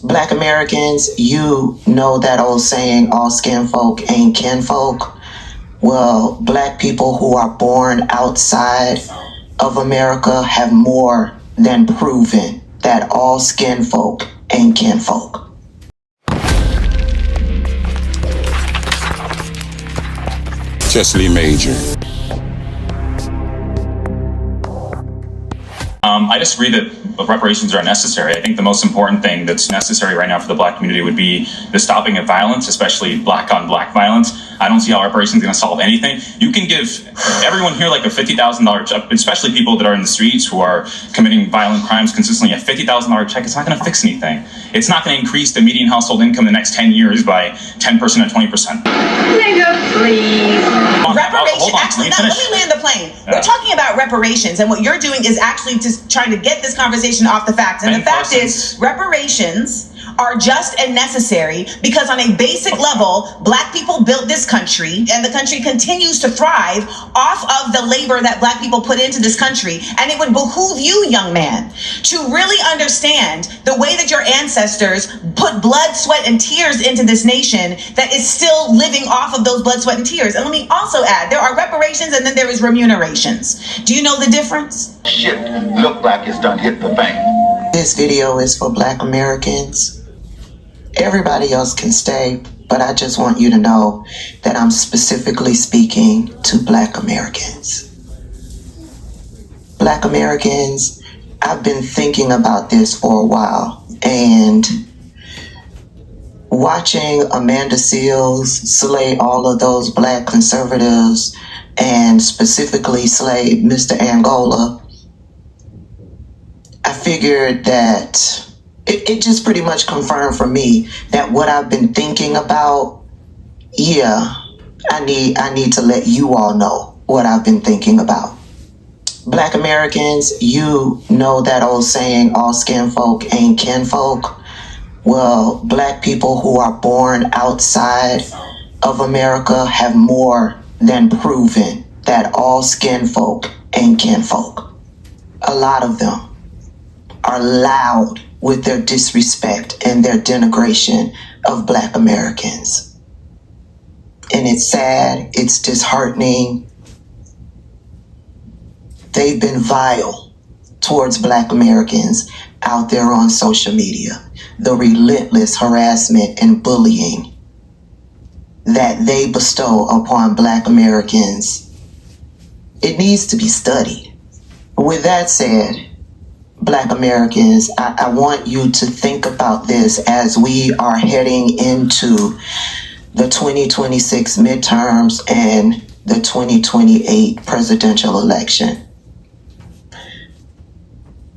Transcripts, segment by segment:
Black Americans, you know that old saying, all skin folk ain't kinfolk. Well, black people who are born outside of America have more than proven that all skin folk ain't kinfolk. Chesley Major. I disagree that reparations are necessary. I think the most important thing that's necessary right now for the Black community would be the stopping of violence, especially Black on Black violence. I don't see how reparations are going to solve anything. You can give everyone here like a $50,000 check, especially people that are in the streets who are committing violent crimes consistently. A $50,000 check, it's not going to fix anything. It's not going to increase the median household income in the next 10 years by 10% or 20%. Nigga, please. Reparations. Actually, let me land the plane. Yeah. We're talking about reparations, and what you're doing is actually just trying to get this conversation off the facts. And the fact is, reparations are just and necessary because on a basic level, Black people built this country, and the country continues to thrive off of the labor that Black people put into this country. And it would behoove you, young man, to really understand the way that your ancestors put blood, sweat, and tears into this nation that is still living off of those blood, sweat, and tears. And let me also add, there are reparations and then there is remunerations. Do you know the difference? Shit look like it's done hit the fan. This video is for Black Americans. Everybody else can stay, but I just want you to know that I'm specifically speaking to Black Americans. Black Americans, I've been thinking about this for a while, and watching Amanda Seals slay all of those Black conservatives and specifically slay Mr. Angola, I figured that it just pretty much confirmed for me that what I've been thinking about, I need to let you all know what I've been thinking about. Black Americans, you know that old saying, all skin folk ain't kinfolk. Well, Black people who are born outside of America have more than proven that all skin folk ain't kinfolk. A lot of them are loud with their disrespect and their denigration of Black Americans. And it's sad, it's disheartening. They've been vile towards Black Americans out there on social media. The relentless harassment and bullying that they bestow upon Black Americans, it needs to be studied. With that said, Black Americans, I want you to think about this as we are heading into the 2026 midterms and the 2028 presidential election.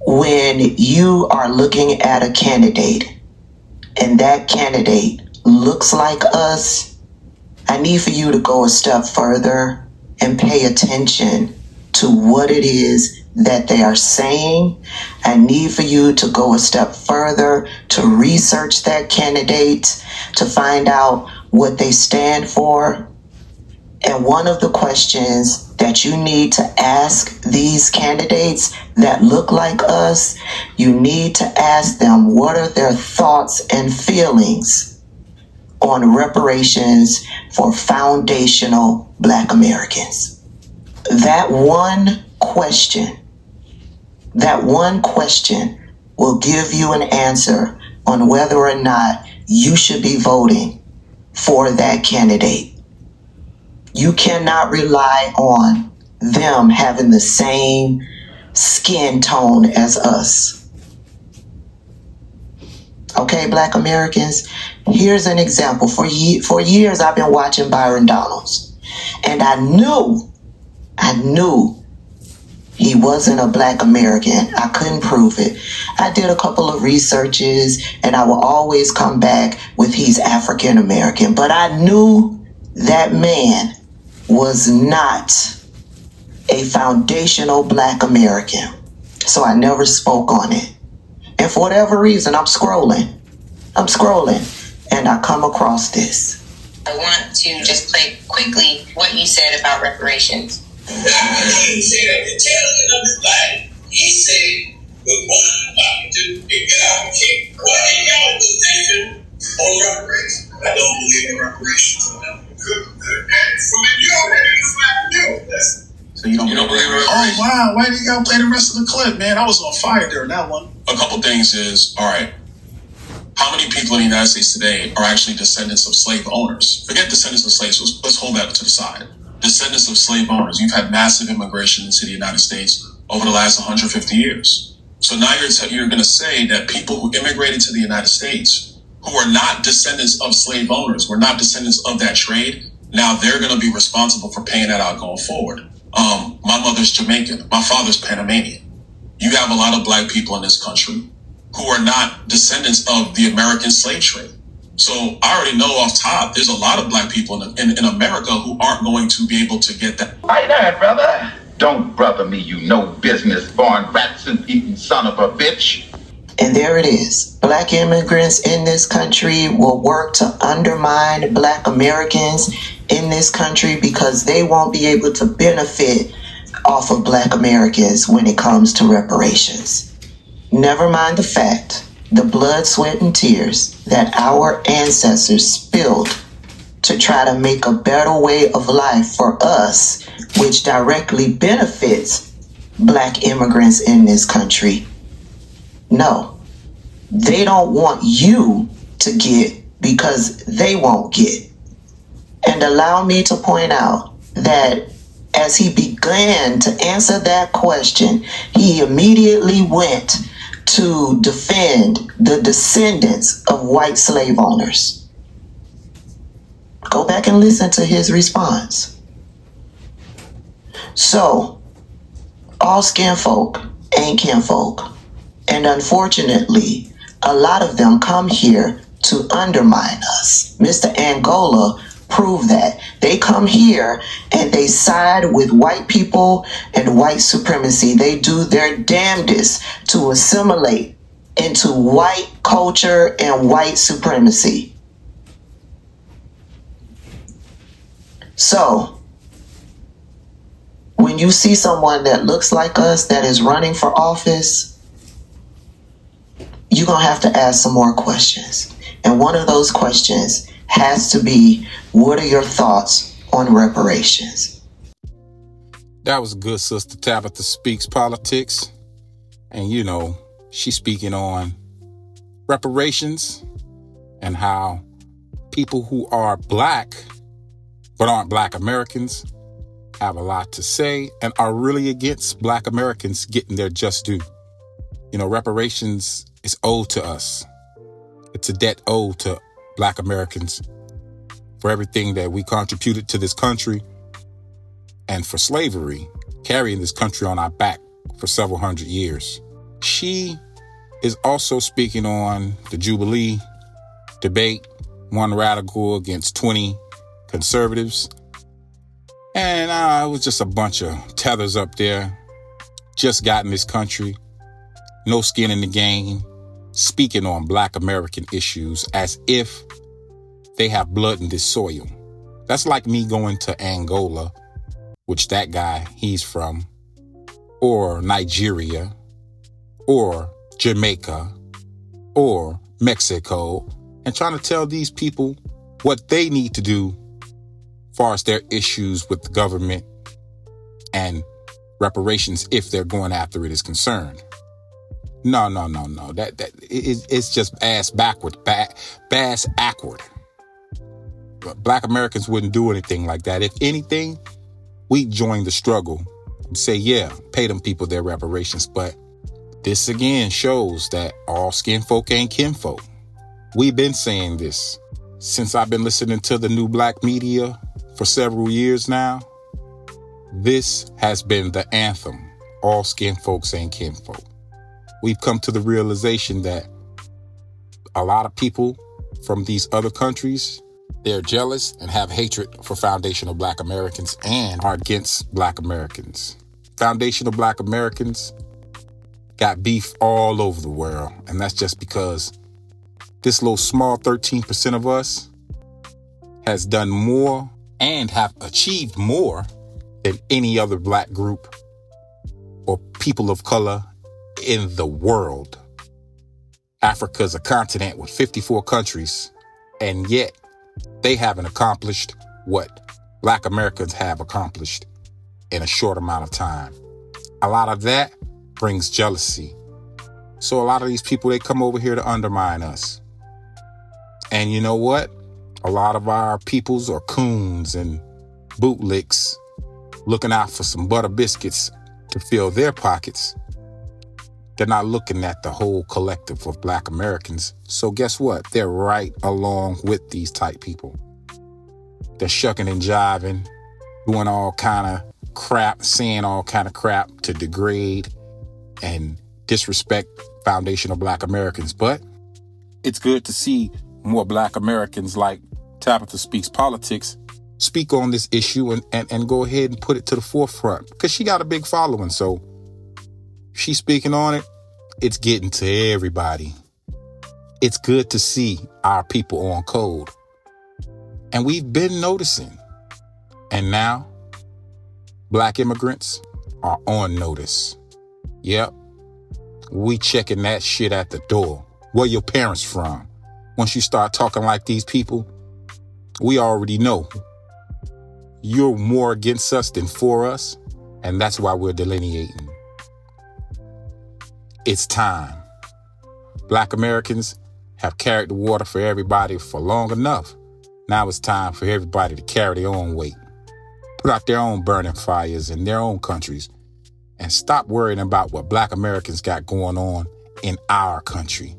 When you are looking at a candidate and that candidate looks like us, I need for you to go a step further and pay attention to what it is that they are saying. I need for you to go a step further to research that candidate, to find out what they stand for. And one of the questions that you need to ask these candidates that look like us, you need to ask them what are their thoughts and feelings on reparations for foundational Black Americans. That one question will give you an answer on whether or not you should be voting for that candidate. You cannot rely on them having the same skin tone as us. Okay, Black Americans, here's an example. For years I've been watching Byron Donalds, and I knew he wasn't a Black American. I couldn't prove it. I did a couple of researches, and I will always come back with he's African American. But I knew that man was not a foundational Black American. So I never spoke on it. And for whatever reason, I'm scrolling, and I come across this. I want to just play quickly what you said about reparations. I didn't say that. To tell everybody, he said, "But what I'm about to do, if y'all can, what y'all do reparations. I don't believe in reparations. Good. So then you already smacked you. So you don't believe in reparations? Oh, wow. Why do you gotta play the rest of the clip, man? I was on fire during that one. A couple things is, all right, how many people in the United States today are actually descendants of slave owners? Forget descendants of slaves. Let's hold that to the side. Descendants of slave owners. You've had massive immigration into the United States over the last 150 years. So now you're going to say that people who immigrated to the United States, who are not descendants of slave owners, were not descendants of that trade, now they're going to be responsible for paying that out going forward. My mother's Jamaican. My father's Panamanian. You have a lot of black people in this country who are not descendants of the American slave trade. So I already know off top, there's a lot of black people in America who aren't going to be able to get that. Hey there, brother. Don't brother me, you no business, born rats-and eating son of a bitch. And there it is. Black immigrants in this country will work to undermine Black Americans in this country because they won't be able to benefit off of Black Americans when it comes to reparations. Never mind the fact, the blood, sweat, and tears that our ancestors spilled to try to make a better way of life for us, which directly benefits Black immigrants in this country. No, they don't want you to get because they won't get. And allow me to point out that as he began to answer that question, he immediately went to defend the descendants of white slave owners. Go back and listen to his response. So, all skin folk ain't kinfolk. And unfortunately, a lot of them come here to undermine us. Mr. Angola proved that. They come here and they side with white people and white supremacy. They do their damnedest to assimilate into white culture and white supremacy. So, when you see someone that looks like us that is running for office, you're going to have to ask some more questions. And one of those questions has to be, what are your thoughts on reparations? That was good, Sister Tabitha Speaks Politics. And, you know, she's speaking on reparations and how people who are black but aren't Black Americans have a lot to say and are really against Black Americans getting their just due. You know, reparations is owed to us. It's a debt owed to Black Americans for everything that we contributed to this country and for slavery, carrying this country on our back for several hundred years. She is also speaking on the Jubilee debate, one radical against 20 conservatives. And it was just a bunch of tethers up there, just got in this country, no skin in the game, speaking on Black American issues as if they have blood in this soil. That's like me going to Angola, which that guy, he's from, or Nigeria, or Jamaica, or Mexico, and trying to tell these people what they need to do as far as their issues with the government and reparations if they're going after it is concerned. No. It's just ass backward, bass backward. Black Americans wouldn't do anything like that. If anything, we join the struggle and say, yeah, pay them people their reparations. But this again shows that all skin folk ain't kinfolk. We've been saying this since I've been listening to the new black media for several years now. This has been the anthem. All skin folks ain't kinfolk. We've come to the realization that a lot of people from these other countries, they're jealous and have hatred for foundational Black Americans and are against Black Americans. Foundational Black Americans got beef all over the world. And that's just because this little small 13% of us has done more and have achieved more than any other Black group or people of color in the world. Africa is a continent with 54 countries. And yet they haven't accomplished what Black Americans have accomplished in a short amount of time. A lot of that brings jealousy. So a lot of these people, they come over here to undermine us. And you know what? A lot of our peoples are coons and bootlicks looking out for some butter biscuits to fill their pockets. They're not looking at the whole collective of Black Americans. So guess what? They're right along with these type people. They're shucking and jiving, doing all kind of crap, saying all kind of crap to degrade and disrespect foundational Black Americans. But it's good to see more Black Americans like Tabitha Speaks Politics speak on this issue and go ahead and put it to the forefront, because she got a big following. So she's speaking on it. It's getting to everybody. It's good to see our people on code. And we've been noticing. And now Black immigrants are on notice. Yep. We checking that shit at the door. Where your parents from? Once you start talking like these people, we already know you're more against us than for us. And that's why we're delineating. It's time. Black Americans have carried the water for everybody for long enough. Now it's time for everybody to carry their own weight. Put out their own burning fires in their own countries and stop worrying about what Black Americans got going on in our country.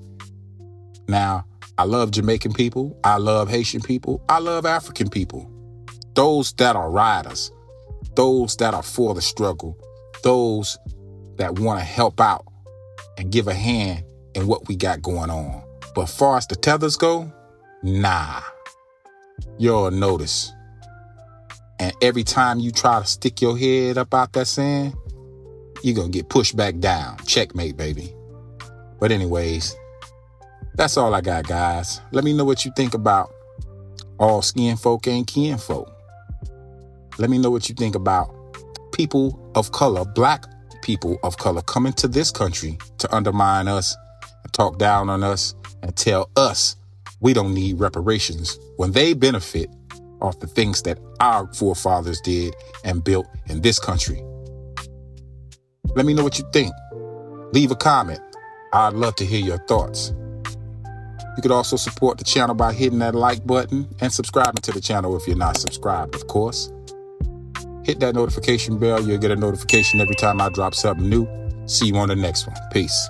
Now, I love Jamaican people. I love Haitian people. I love African people. Those that are riders, those that are for the struggle, those that want to help out and give a hand in what we got going on. But far as the tethers go, nah. You'll notice. And every time you try to stick your head up out that sand, you're going to get pushed back down. Checkmate, baby. But anyways, that's all I got, guys. Let me know what you think about all skin folk ain't kinfolk. Let me know what you think about people of color, Black people of color, coming to this country to undermine us and talk down on us and tell us we don't need reparations when they benefit off the things that our forefathers did and built in this country. Let me know what you think. Leave a comment. I'd love to hear your thoughts. You could also support the channel by hitting that like button and subscribing to the channel if you're not subscribed, of course. Hit that notification bell. You'll get a notification every time I drop something new. See you on the next one. Peace.